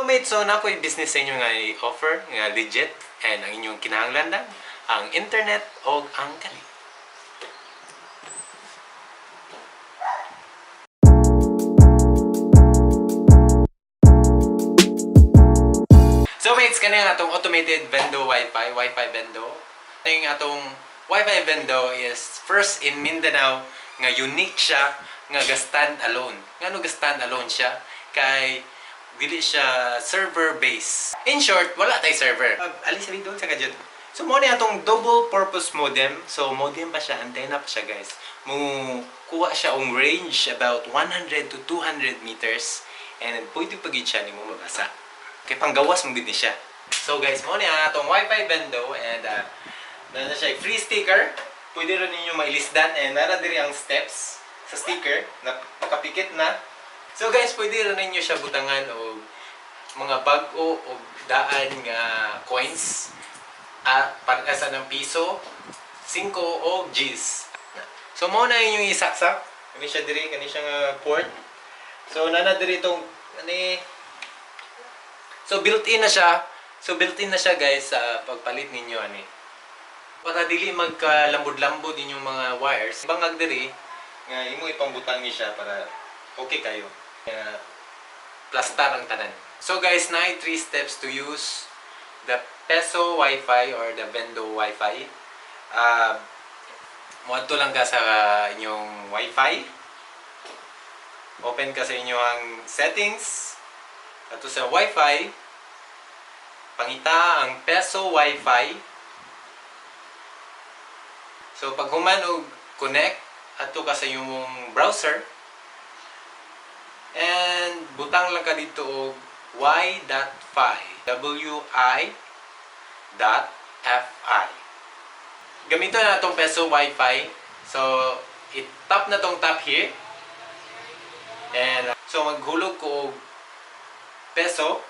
mates, so na ako'y business sa inyo nga i-offer, nga legit, and ang inyong kinahanglan lang, ang internet o ang kali. So mates, kani ang atong automated vendo Wi-Fi vendo. Ang atong Wi-Fi vendo is first in Mindanao, nga unique siya, nga stand alone. Ngano ga stand alone siya? Kay dili siya server base. In short, wala tay server. Alis rin doon sa kadyo. So mo ni atong double purpose modem. So modem pa siya, antenna pa siya guys. Mo kuha siya ang range about 100 to 200 meters and pwede pagid siya nimo mabasa. Kay panggawas mo gid ni siya. So guys, mo ni atong Wi-Fi vendo and na siya free sticker. Pwede rin ninyo mailisdan and nara diri ang steps sa sticker na makapikit na. So guys, pwede rin ninyo siya butangan o mga bag-o o daan nga coins at pag-asa ng piso, 5 o Gs. So mo na inyong isaksak. Kani siya diri, kani siya nga port. So nana diri itong So built-in na siya. So built-in na siya guys sa pagpalit ninyo ani. Para dili magkalambod-lambod inyong mga wires. Bangag diri nga imo ipangbutang ni siya para okay kayo. Plastar ang tanan. So guys, na 3 steps to use the Peso Wi-Fi or the Vendo Wi-Fi. Muadto lang ka sa inyong Wi-Fi. Open ka sa inyong settings. Ato sa Wi-Fi, pangita ang Peso Wi-Fi. So pag human og connect ato ka sa inyong browser. And butang lang ka dito og y.fi. wi.fi. Gamiton na itong Peso Wi-Fi. So, i-tap na itong tap here. And so maghulog ko og Peso.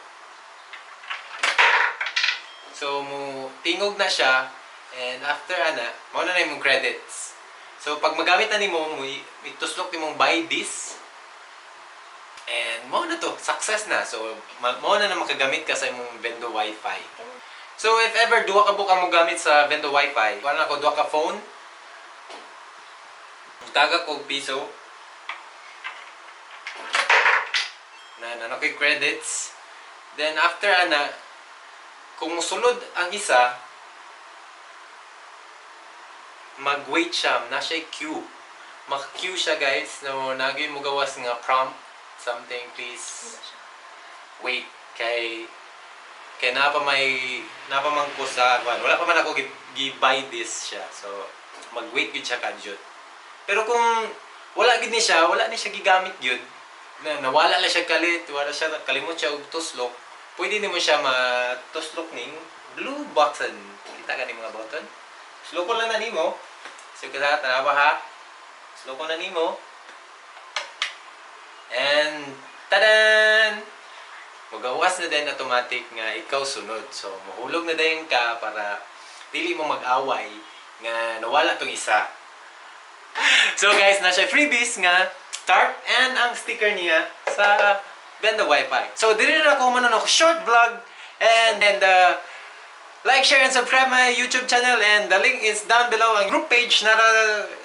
So, tingog na siya. And after ana, mo na imong credits. So, pag magamit na nimo, ituslok nimong buy this. And mo na to, success na. So, mo na makagamit ka sa imong Vendo Wi-Fi. So, if ever duha ka book ang mo gamit sa Vendo Wi-Fi, wala ko duha ka phone, taga ko piso, na ko'y credits. Then, after ana, kung sulod ang isa, mag-wait siya, na siya queue. Maka-queue siya guys, no, nagawin mo gawas nga prompt, something, please wait. Kay napamang ko sa wala pa man ako gi-buy this siya. So mag-wait gid siya kadyot. Pero kung wala gid ni siya, wala ni siya gigamit gyud. Nawala la siya kalit, wala siya kalimot siya og tuslok. Pwede nimo siya matuslok ning blue button. Kita ka ni mga button. Slow ko lang na nimo. So kita tanawa ha. Slow ko na nimo. And tadan! Magawas na din automatic nga ikaw sunod. So, mahulog na din ka para dili mo mag-away nga nawala tong isa. So guys, na siya freebies nga start and ang sticker niya sa Vendo Wi-Fi. So, dili na ako manunok short vlog and like, share, and subscribe my YouTube channel and the link is down below. Ang group page na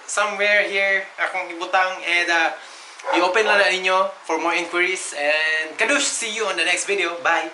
somewhere here akong ibutang and i-open lang na ninyo for more inquiries and kadush, see you on the next video. Bye!